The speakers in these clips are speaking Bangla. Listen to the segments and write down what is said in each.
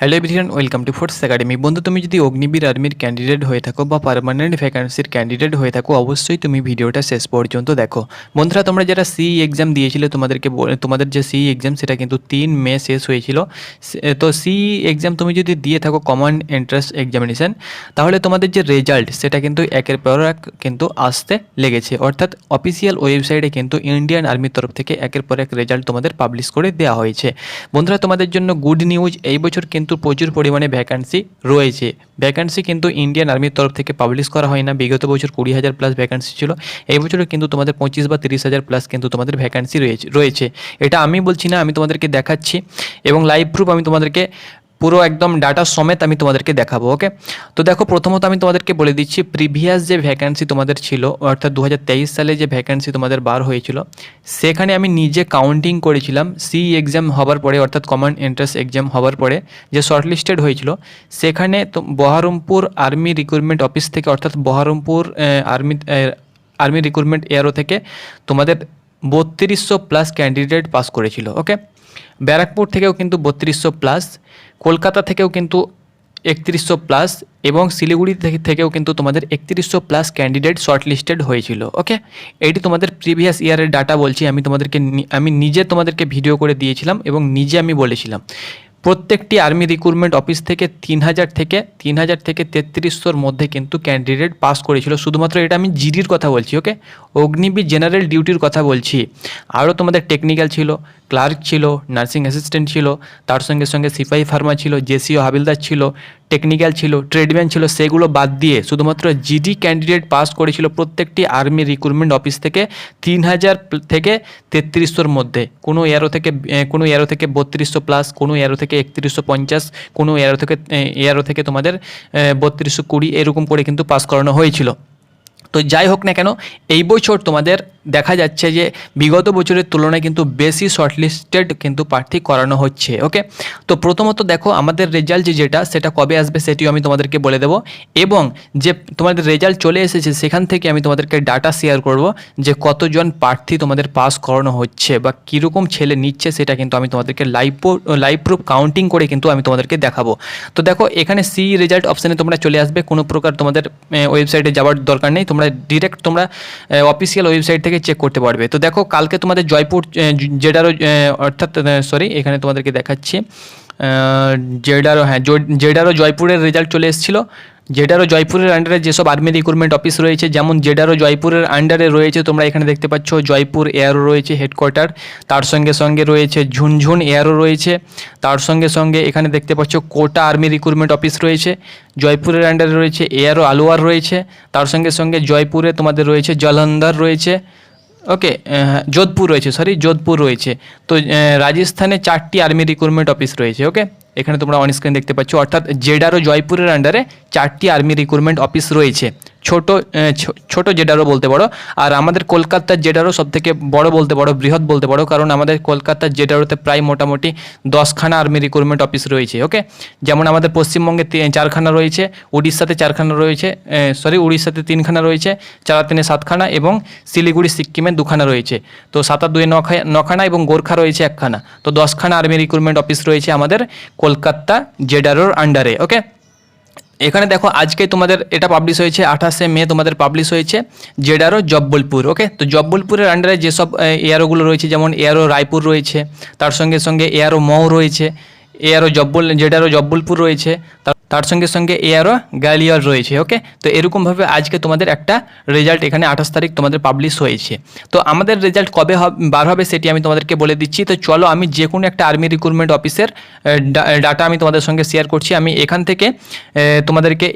Hello everyone, welcome to force academy. বন্ধু, তুমি যদি অগ্নিবীর আর্মির ক্যান্ডিডেট হয়ে থাকো বা পার্মানেন্ট ভ্যাকান্সির ক্যান্ডিডেট হয়ে থাকো, অবশ্যই তুমি ভিডিওটা শেষ পর্যন্ত দেখো। বন্ধুরা, তোমরা যারা সিই এক্সাম দিয়েছিলে, তোমাদের যে সিই এক্সাম সেটা কিন্তু 3 মে শেষ হয়েছিল। তো সিই এক্সাম তুমি যদি দিয়ে থাকো, কমন এন্ট্রান্স এক্সামিনেশান, তাহলে তোমাদের যে রেজাল্ট সেটা কিন্তু একের পর এক কিন্তু আসতে লেগেছে। অর্থাৎ অফিসিয়াল ওয়েবসাইটে কিন্তু ইন্ডিয়ান আর্মির তরফ থেকে একের পর এক রেজাল্ট তোমাদের পাবলিশ করে দেওয়া হয়েছে। বন্ধুরা, তোমাদের জন্য গুড নিউজ, এই বছর কিন্তু প্রচুর পরিমাণে ভ্যাকান্সি রয়েছে। ভ্যাকান্সি কিন্তু ইন্ডিয়ান আর্মির তরফ থেকে পাবলিশ করা হয় না। বিগত বছর 20,000 প্লাস ভ্যাকান্সি ছিল, এই বছরও কিন্তু তোমাদের 25 বা 30,000 প্লাস কিন্তু তোমাদের ভ্যাকান্সি রয়েছে। এটা আমি বলছি না, আমি তোমাদেরকে দেখাচ্ছি এবং লাইভ প্রুফ আমি তোমাদেরকে পুরো একদম ডাটা সমেত আমি তোমাদেরকে দেখাবো। ওকে, তো দেখো, প্রথমত আমি তোমাদেরকে বলে দিচ্ছি, প্রিভিয়াস যে ভ্যাকান্সি তোমাদের ছিল, অর্থাৎ 2023 সালে যে ভ্যাকান্সি তোমাদের বার হয়েছিল, সেখানে আমি নিজে কাউন্টিং করেছিলাম। সি এক্সাম হওয়ার পরে, অর্থাৎ কমন এন্ট্রান্স এক্সাম হওয়ার পরে যে শর্টলিস্টেড হয়েছিল, সেখানে তো বহরমপুর আর্মি রিক্রুটমেন্ট অফিস থেকে, অর্থাৎ বহরমপুর আর্মি রিক্রুটমেন্ট এয়ারো থেকে তোমাদের 3200 প্লাস ক্যান্ডিডেট পাস করেছিল। ওকে, ব্যারাকপুর থেকেও কিন্তু 3200 প্লাস, কলকাতা থেকেও কিন্তু 3100 প্লাস এবং শিলিগুড়ি থেকেও কিন্তু তোমাদের 3100 প্লাস ক্যান্ডিডেট শর্টলিস্টেড হয়েছিল। ওকে, এটি তোমাদের প্রিভিয়াস ইয়ারের ডাটা বলছি। আমি নিজে তোমাদেরকে ভিডিও করে দিয়েছিলাম এবং নিজে আমি বলেছিলাম প্রত্যেকটি আর্মি রিক্রুটমেন্ট অফিস থেকে 3000 থেকে 3300-র মধ্যে কিন্তু ক্যান্ডিডেট পাস করেছিল। শুধুমাত্র এটা আমি জিডির কথা বলছি। ওকে, অগ্নিবীর জেনারেল ডিউটির কথা বলছি। আরও তোমাদের টেকনিক্যাল ছিল, ক্লার্ক ছিল, নার্সিং অ্যাসিস্ট্যান্ট ছিল, তার সঙ্গে সঙ্গে সিপাহি ফার্মা ছিল, জেসিও হাবিলদার ছিল, টেকনিক্যাল ছিল, ট্রেডম্যান ছিল। সেগুলো বাদ দিয়ে শুধুমাত্র জিডি ক্যান্ডিডেট পাস করেছিল প্রত্যেকটি আর্মি রিক্রুটমেন্ট অফিস থেকে 3000 থেকে 3300-র মধ্যে। কোনো এয়ারো থেকে 3200 প্লাস, কোনো এয়ারো থেকে 3150, কোনো এয়ারো থেকে তোমাদের 3220, এরকম করে কিন্তু পাস করানো হয়েছিল। তো যাই হোক না কেন, এই বছর তোমাদের দেখা যাচ্ছে যে বিগত বছরের তুলনায় কিন্তু বেশি শর্টলিস্টেড কিন্তু প্রার্থী করানো হচ্ছে। ওকে, তো প্রথমত দেখো, আমাদের রেজাল্ট সেটা কবে আসবে সেটিও আমি তোমাদেরকে বলে দেবো, এবং যে তোমাদের রেজাল্ট চলে এসেছে সেখান থেকে আমি তোমাদেরকে ডাটা শেয়ার করব যে কতজন প্রার্থী তোমাদের পাস করানো হচ্ছে বা কীরকম ছেলে নিচ্ছে, সেটা কিন্তু আমি তোমাদেরকে লাইভ প্রুফ কাউন্টিং করে কিন্তু আমি তোমাদেরকে দেখাবো। তো দেখো, এখানে সি রেজাল্ট অপশানে তোমরা চলে আসবে, কোনো প্রকার তোমাদের ওয়েবসাইটে যাওয়ার দরকার নেই, তোমরা ডিরেক্ট অফিসিয়াল ওয়েবসাইট থেকে চেক করতে পারবে। তো দেখো, কালকে তোমাদের জয়পুর জেডারও, অর্থাৎ সরি, এখানে তোমাদেরকে দেখাচ্ছি জেডারও জয়পুরের রেজাল্ট চলে এসেছিলো। জেডারও জয়পুরের আন্ডারে যেসব আর্মি রিক্রুটমেন্ট অফিস রয়েছে, যেমন জেডারও জয়পুরের আন্ডারে রয়েছে, তোমরা এখানে দেখতে পাচ্ছ জয়পুর এয়ারও রয়েছে হেডকোয়ার্টার, তার সঙ্গে সঙ্গে রয়েছে ঝুনঝুন এয়ারও রয়েছে, তার সঙ্গে সঙ্গে এখানে দেখতে পাচ্ছ কোটা আর্মি রিক্রুটমেন্ট অফিস রয়েছে, জয়পুরের আন্ডারে রয়েছে এয়ারও আলোয়ার রয়েছে, তার সঙ্গে সঙ্গে জয়পুরে তোমাদের রয়েছে জলন্ধর রয়েছে। ওকে, যোধপুর রয়েছে। তো রাজস্থানে 4টি আর্মি রিক্রুটমেন্ট অফিস রয়েছে। ওকে, এখানে তোমরা অন স্ক্রিন দেখতে পাচ্ছ, অর্থাৎ জেডারও জয়পুরের আন্ডারে 4টি আর্মি রিক্রুটমেন্ট অফিস রয়েছে। ছোট জেডারও বলতে পারো, আর আমাদের কলকাতার জেডারও সবথেকে বড় বলতে পারো, বৃহৎ বলতে পারো, কারণ আমাদের কলকাতার জেডারোতে প্রায় মোটামুটি 10খানা আর্মি রিক্রুটমেন্ট অফিস রয়েছে। ওকে, যেমন আমাদের পশ্চিমবঙ্গে 4খানা রয়েছে, উড়িষ্যাতে 4খানা রয়েছে, উড়িষ্যাতে 3খানা রয়েছে, 4 আর 3 7খানা, এবং শিলিগুড়ি সিক্কিমে 2খানা রয়েছে। তো 7 আর 2 9খানা, এবং গোর্খা রয়েছে 1খানা। তো 10খানা আর্মি রিক্রুটমেন্ট অফিস রয়েছে আমাদের কলকাতা জেডারোর আন্ডারে। ওকে, এখানে দেখো, আজকে তোমাদের এটা পাবলিশ হয়েছে 28শে মে, তোমাদের পাবলিশ হয়েছে জেডারও জব্বলপুর। ওকে, তো জব্বলপুরের আন্ডারে যেসব এয়ারোগুলো রয়েছে, যেমন এয়ারো রায়পুর রয়েছে, তার সঙ্গে সঙ্গে এয়ারো মৌ রয়েছে, জেডারও জব্বলপুর রয়েছে, তার সঙ্গে সঙ্গে এয়ারও গ্বালিয়র রয়েছে। ওকে, তো এরকমভাবে আজকে তোমাদের একটা রেজাল্ট এখানে 28 তারিখ তোমাদের পাবলিশ হয়েছে। তো আমাদের রেজাল্ট কবে বার হবে সেটি আমি তোমাদেরকে বলে দিচ্ছি। তো চলো, আমি যে কোনো একটা আর্মি রিক্রুটমেন্ট অফিসের ডাটা আমি তোমাদের সঙ্গে শেয়ার করছি। আমি এখান থেকে তোমাদেরকে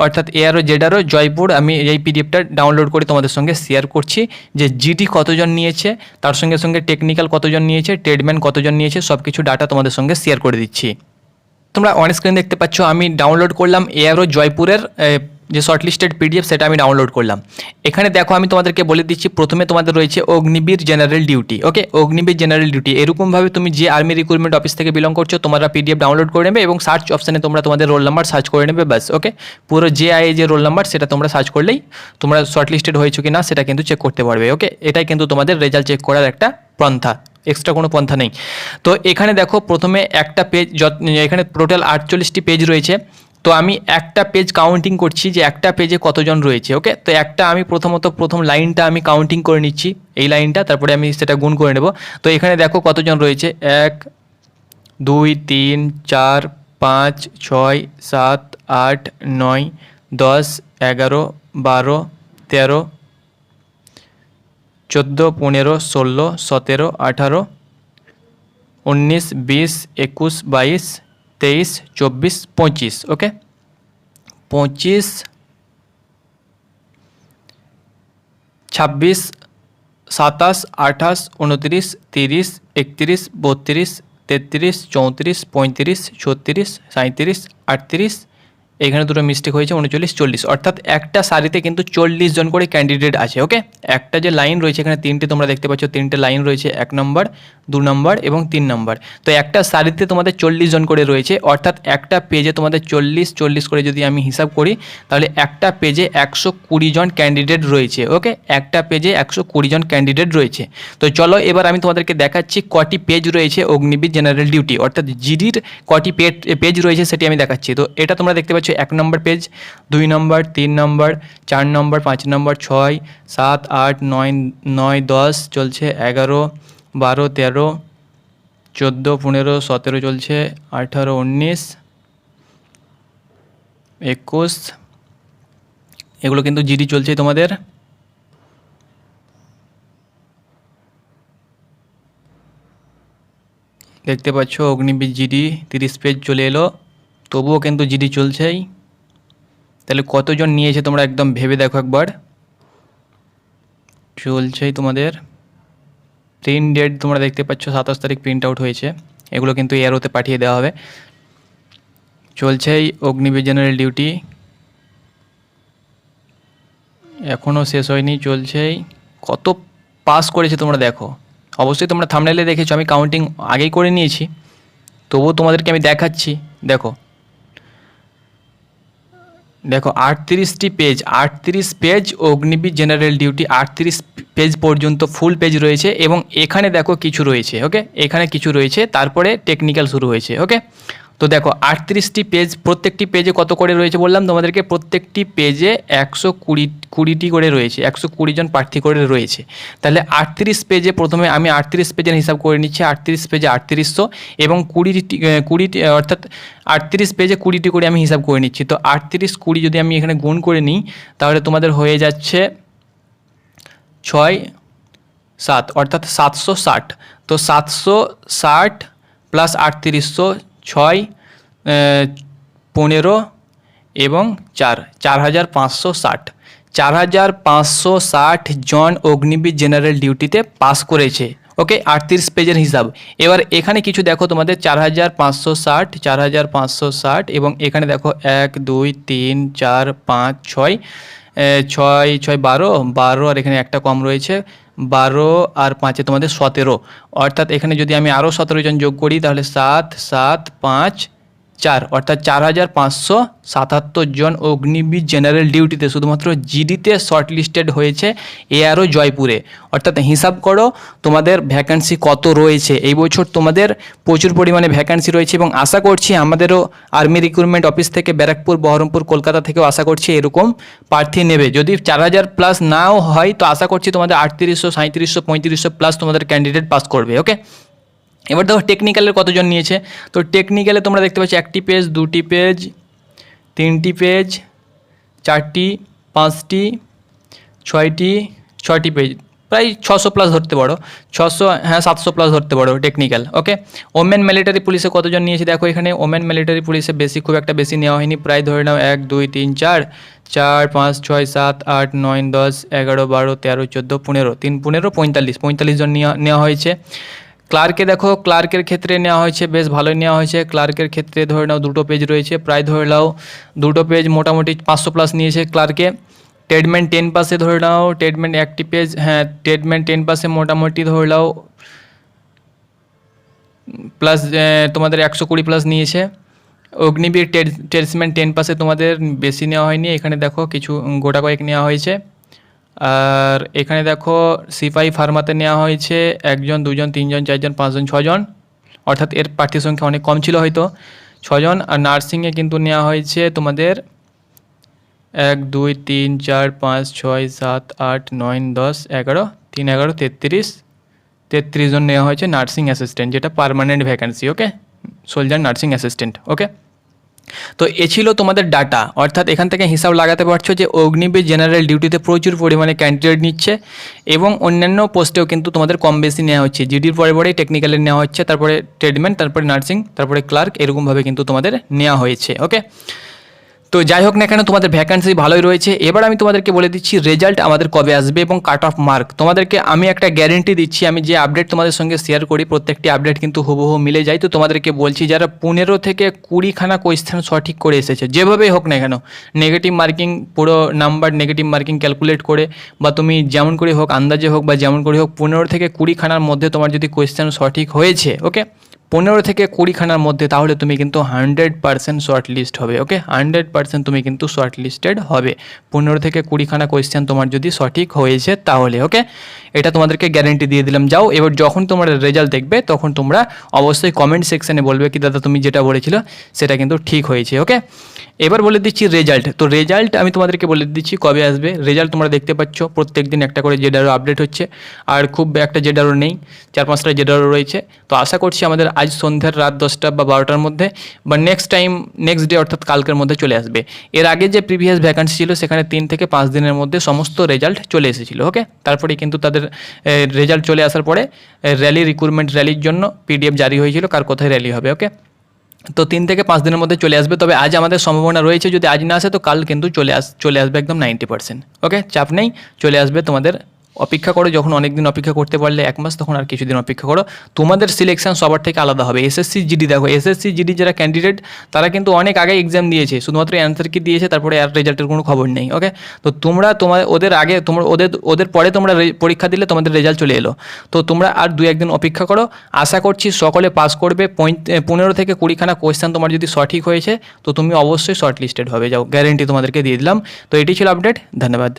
অর্থাৎ এয়ারও জেডারও জয়পুর, আমি এই পিডিএফটা ডাউনলোড করে তোমাদের সঙ্গে শেয়ার করছি যে জিডি কতজন নিয়েছে, তার সঙ্গে সঙ্গে টেকনিক্যাল কতজন নিয়েছে, ট্রেডম্যান কতজন নিয়েছে, সব কিছু ডাটা তোমাদের সঙ্গে শেয়ার করে দিচ্ছি। তোমরা অন স্ক্রিন দেখতে পাচ্ছ, আমি ডাউনলোড করলাম এয়ারও জয়পুরের যে শর্টলিস্টেড পিডিএফ, সেটা আমি ডাউনলোড করলাম। এখানে দেখো, আমি তোমাদেরকে বলে দিচ্ছি, প্রথমে তোমাদের রয়েছে অগ্নিবীর জেনারেল ডিউটি। ওকে, অগ্নিবীর জেনারেল ডিউটি, এরকমভাবে তুমি যে আর্মি রিক্রুটমেন্ট অফিস থেকে বিলং করছো, তোমরা পিডিএফ ডাউনলোড করে নেবে এবং সার্চ অপশানে তোমরা তোমাদের রোল নাম্বার সার্চ করে নেবে, ব্যাস। ওকে, পুরো যে রোল নাম্বার সেটা তোমরা সার্চ করলেই তোমরা শর্টলিস্টেড হয়েছো কি না সেটা কিন্তু চেক করতে পারবে। ওকে, এটাই কিন্তু তোমাদের রেজাল্ট চেক করার একটা পন্থা। এক্সট্রা কোনো পন্থা নেই। তো এখানে দেখো প্রথমে একটা পেজ, এখানে টোটাল 48টি পেজ রয়েছে। তো আমি একটা পেজ কাউন্টিং করছি যে একটা পেজে কতজন রয়েছে। ওকে, তো একটা আমি প্রথম লাইনটা আমি কাউন্টিং করে নিচ্ছি, এই লাইনটা, তারপরে আমি সেটা গুণ করে নেব। তো এখানে দেখো কতজন রয়েছে, 1 2 3 4 5 6 7 8 9 10 11 12 13 14 15 16 17 18 19 20 21 22 23 24 25। ওকে, 25 26 27 28 29 30 31 32 33 34 35 36 37 38, এখানে দুটো মিস্টেক হয়েছে, 39 40, অর্থাৎ একটা সারিতে কিন্তু 40 জন করে ক্যান্ডিডেট আছে। ওকে, একটা যে লাইন রয়েছে এখানে তিনটে তোমরা দেখতে পাচ্ছ, তিনটে লাইন রয়েছে, 1 নম্বর 2 নম্বর এবং 3 নম্বর। তো একটা সারিতে তোমাদের 40 জন করে রয়েছে, অর্থাৎ একটা পেজে তোমাদের 40 করে যদি আমি হিসাব করি তাহলে একটা পেজে 120 জন ক্যান্ডিডেট রয়েছে। ওকে, একটা পেজে 120 জন ক্যান্ডিডেট রয়েছে। তো চলো এবার আমি তোমাদেরকে দেখাচ্ছি কটি পেজ রয়েছে অগ্নিবীর জেনারেল ডিউটি, অর্থাৎ জিডির কটি পেজ রয়েছে সেটি আমি দেখাচ্ছি। তো এটা তোমরা দেখতে পাচ্ছ 1 নম্বর পেজ, 2 নম্বর, 3 নম্বর, 4 নম্বর, 5 নম্বর, 6 7 8 9 10 চলছে, 11 12 13 14 15 17 চলছে, 18 19 21, এগুলো কিন্তু জিডি চলছে তোমাদের। দেখতে পাচ্ছ অগ্নিবীর জিডি 30 পেজ চলে এলো, তবুও কিন্তু জিডি চলছেই। তাহলে কতজন নিয়েছে তোমরা একদম ভেবে দেখো একবার। চলছেই তোমাদের। প্রিন্ট ডেট তোমরা দেখতে পাচ্ছ 27 তারিখ প্রিন্ট আউট হয়েছে, এগুলো কিন্তু এয়ারোতে পাঠিয়ে দেওয়া হবে। চলছেই অগ্নিবীর জেনারেল ডিউটি, এখনও শেষ হয়নি, চলছেই। কত পাস করেছে তোমরা দেখো, অবশ্যই তোমরা থাম্বনেইলে দেখেছো, আমি কাউন্টিং আগেই করে নিয়েছি, তবুও তোমাদেরকে আমি দেখাচ্ছি। দেখো দেখো 38টি page, 38 page Agniveer general duty, 38 page পর্যন্ত ফুল পেজ রয়েছে এবং এখানে দেখো কিছু রয়েছে। ওকে, এখানে কিছু রয়েছে, তারপরে টেকনিক্যাল শুরু হয়েছে। ওকে, তো দেখো 38টি পেজ, প্রত্যেকটি পেজে কত করে রয়েছে বললাম তোমাদেরকে, প্রত্যেকটি পেজে 120টি করে রয়েছে, 120 জন প্রার্থী করে রয়েছে। তাহলে 38 পেজে প্রথমে আমি 38 পেজের হিসাব করে নিচ্ছি, 38 পেজে 3800 এবং 20 অর্থাৎ 38 পেজে 20টি করে আমি হিসাব করে নিচ্ছি। তো 38 20 যদি আমি এখানে গুণ করে নিই তাহলে তোমাদের হয়ে যাচ্ছে 6 7, অর্থাৎ 760। তো 760 প্লাস 3800, 6 15 এবং 4, 4560, 4560 জন অগ্নিবীর জেনারেল ডিউটিতে পাস করেছে। ওকে, 38 পেজের হিসাব। এবার এখানে কিছু দেখো তোমাদের 4560, 4560 এবং এখানে দেখো 1 2 3 4 5 6, 6 6 12 12, আর এখানে একটা কম রয়েছে, 12 আর 5 তোমাদের 17, অর্থাৎ এখানে যদি আমি আরও 17 জন যোগ করি তাহলে 7 7 5 4, অর্থাৎ 4577 জন অগ্নিবীর জেনারেল ডিউটিতে শুধুমাত্র জিডিতে শর্ট লিস্টেড হয়েছে এআরও জয়পুরে। অর্থাৎ হিসাব করো তোমাদের ভ্যাকান্সি কত রয়েছে। এই বছর তোমাদের প্রচুর পরিমাণে ভ্যাকান্সি রয়েছে এবং আশা করছি আমাদেরও আর্মি রিক্রুটমেন্ট অফিস থেকে ব্যারাকপুর, বহরমপুর, কলকাতা থেকেও আশা করছি এরকম প্রার্থী নেবে। যদি 4000 প্লাস নাও হয় তো আশা করছি তোমাদের 3800 3700 3500 প্লাস তোমাদের ক্যান্ডিডেট পাস করবে। ওকে, এবার দেখো টেকনিক্যালের কতজন নিয়েছে। তো টেকনিক্যালে তোমরা দেখতে পাচ্ছ 1টি পেজ, 2টি পেজ, 3টি পেজ, 4টি, 5টি, 6টি পেজ, প্রায় 600 প্লাস ধরতে পারো, 600, হ্যাঁ 700 প্লাস ধরতে পারো টেকনিক্যাল। ওকে, ওমেন মিলিটারি পুলিশে কতজন নিয়েছে দেখো, এখানে ওমেন মিলিটারি পুলিশে খুব একটা বেশি নেওয়া হয়নি, প্রায় ধরে নাও 1 2 3 4 4 5 6 7 8 9 10 11 12 13 14 15, 3 15 45 জন নেওয়া হয়েছে। ক্লার্কে দেখো, ক্লার্কের ক্ষেত্রে নেওয়া হয়েছে, বেশ ভালোই নেওয়া হয়েছে। ক্লার্কের ক্ষেত্রে ধরে নাও 2টো পেজ রয়েছে, প্রায় ধরে নাও 2টো পেজ মোটামুটি 500 প্লাস নিয়েছে ক্লার্কে। ট্রেডম্যান 10 পাসে ধরে নাও, ট্রেডম্যান 1টি পেজ, হ্যাঁ ট্রেডম্যান 10 পাসে মোটামুটি ধরে নাও প্লাস তোমাদের 120 প্লাস নিয়েছে। অগ্নিবীর ট্রেডসম্যান 10 পাসে তোমাদের বেশি নেওয়া হয়নি, এখানে দেখো কিছু গোটা কয়েক নেওয়া হয়েছে। আর এখানে দেখো সিপাহি ফার্মাতে নেওয়া হয়েছে 1 জন 2 জন 3 জন 4 জন 5 জন 6 জন, অর্থাৎ এর প্রার্থী সংখ্যা অনেক কম ছিল হয়তো 6 জন। আর নার্সিংয়ে কিন্তু নেওয়া হয়েছে তোমাদের 1 2 3 4 5 6 7 8 9 10 11 3 11 33 জন নেওয়া হয়েছে নার্সিং অ্যাসিস্ট্যান্ট, যেটা পার্মানেন্ট ভ্যাকেন্সি। ওকে, সোলজার নার্সিং অ্যাসিস্ট্যান্ট। ওকে, তো এ ছিল তোমাদের ডাটা, অর্থাৎ এখান থেকে হিসাব লাগাতে পারছো যে অগ্নিবীর জেনারেল ডিউটিতে প্রচুর পরিমাণে ক্যান্ডিডেট নিচ্ছে এবং অন্যান্য পোস্টেও কিন্তু তোমাদের কম বেশি নেওয়া হচ্ছে। জিডির পরে পরেই টেকনিক্যালের নেওয়া হচ্ছে, তারপরে ট্রেডম্যান, তারপরে নার্সিং, তারপরে ক্লার্ক, এরকমভাবে কিন্তু তোমাদের নেওয়া হয়েছে। ওকে, তো যাই হোক না কেন তোমাদের ভ্যাকান্সি ভালোই রয়েছে। এবার আমি তোমাদেরকে বলে দিচ্ছি রেজাল্ট আমাদের কবে আসবে এবং কাট অফ মার্ক। তোমাদেরকে আমি একটা গ্যারেন্টি দিচ্ছি, আমি যে আপডেট তোমাদের সঙ্গে শেয়ার করি প্রত্যেকটি আপডেট কিন্তু হুবহু মিলে যায়। তো তোমাদেরকে বলছি যারা 15 থেকে 20খানা কোয়েশ্চেন সঠিক করে এসেছে, যেভাবেই হোক না কেন, নেগেটিভ মার্কিং পুরো নাম্বার নেগেটিভ মার্কিং ক্যালকুলেট করে বা তুমি যেমন করে হোক আন্দাজে হোক বা যেমন করে হোক 15 থেকে 20খানার মধ্যে তোমার যদি কোয়েশ্চেন সঠিক হয়েছে, ওকে 15 থেকে 20খানার মধ্যে, তাহলে তুমি কিন্তু 100% শর্ট লিস্ট হবে। ওকে, 100% তুমি কিন্তু শর্ট লিস্টেড হবে 15 থেকে 20খানা কোয়েশ্চেন তোমার যদি সঠিক হয়েছে তাহলে। ওকে, এটা তোমাদেরকে গ্যারেন্টি দিয়ে দিলাম। যাও, এবার যখন তোমার রেজাল্ট দেখবে তখন তোমরা অবশ্যই কমেন্ট সেকশানে বলবে কি দাদা তুমি যেটা বলেছিল সেটা কিন্তু ঠিক হয়েছে। ওকে, এবার বলে দিচ্ছি রেজাল্ট। তো রেজাল্ট আমি তোমাদেরকে বলে দিচ্ছি কবে আসবে। রেজাল্ট তোমরা দেখতে পাচ্ছ প্রত্যেক দিন একটা করে জেডারও আপডেট হচ্ছে, আর খুব একটা জেডারও নেই, 4-5টা জেডারও রয়েছে। তো আশা করছি আমাদের আজ সন্ধ্যার রাত 10টা বা 12টার মধ্যে বা নেক্সট ডে অর্থাৎ কালকের মধ্যে চলে আসবে। এর আগে যে প্রিভিয়াস ভ্যাকান্সি ছিল সেখানে 3 থেকে 5 দিনের মধ্যে সমস্ত রেজাল্ট চলে এসেছিলো। ওকে, তারপরে কিন্তু তাদের রেজাল্ট চলে আসার পরে রিক্রুটমেন্ট র্যালির জন্য পিডিএফ জারি হয়েছিল কার কোথায় র্যালি হবে। ওকে, তো 3 থেকে 5 দিনের মধ্যে চলে আসবে। তবে আজ আমাদের সম্ভাবনা রয়েছে, যদি আজ না আসে তো কাল কিন্তু চলে আসবে একদম 90%। ওকে, চাপ নেই, চলে আসবে। তোমাদের অপেক্ষা করো, যখন অনেক দিন অপেক্ষা করতে পারলে 1 মাস, তখন আর কিছুদিন অপেক্ষা করো। তোমাদের সিলেকশন সবার থেকে আলাদা হবে। এসএসসি জিডি দেখো, এসএসসি জিডি যারা ক্যান্ডিডেট তারা কিন্তু অনেক আগে এক্সাম দিয়েছে, শুধুমাত্র অ্যান্সার কি দিয়েছে, তারপরে আর রেজাল্টের কোনো খবর নেই। ওকে, তো তোমরা ওদের আগে ওদের পরে তোমরা পরীক্ষা দিলে তোমাদের রেজাল্ট চলে এলো। তো তোমরা আর 2-1 দিন অপেক্ষা করো। আশা করছি সকলে পাস করবে। 15 থেকে 20খানা কোয়েশ্চেন তোমার যদি সঠিক হয়েছে তো তুমি অবশ্যই শর্ট লিস্টেড হবে। যাও, গ্যারেন্টি তোমাদেরকে দিয়ে দিলাম। তো এটি ছিল আপডেট। ধন্যবাদ।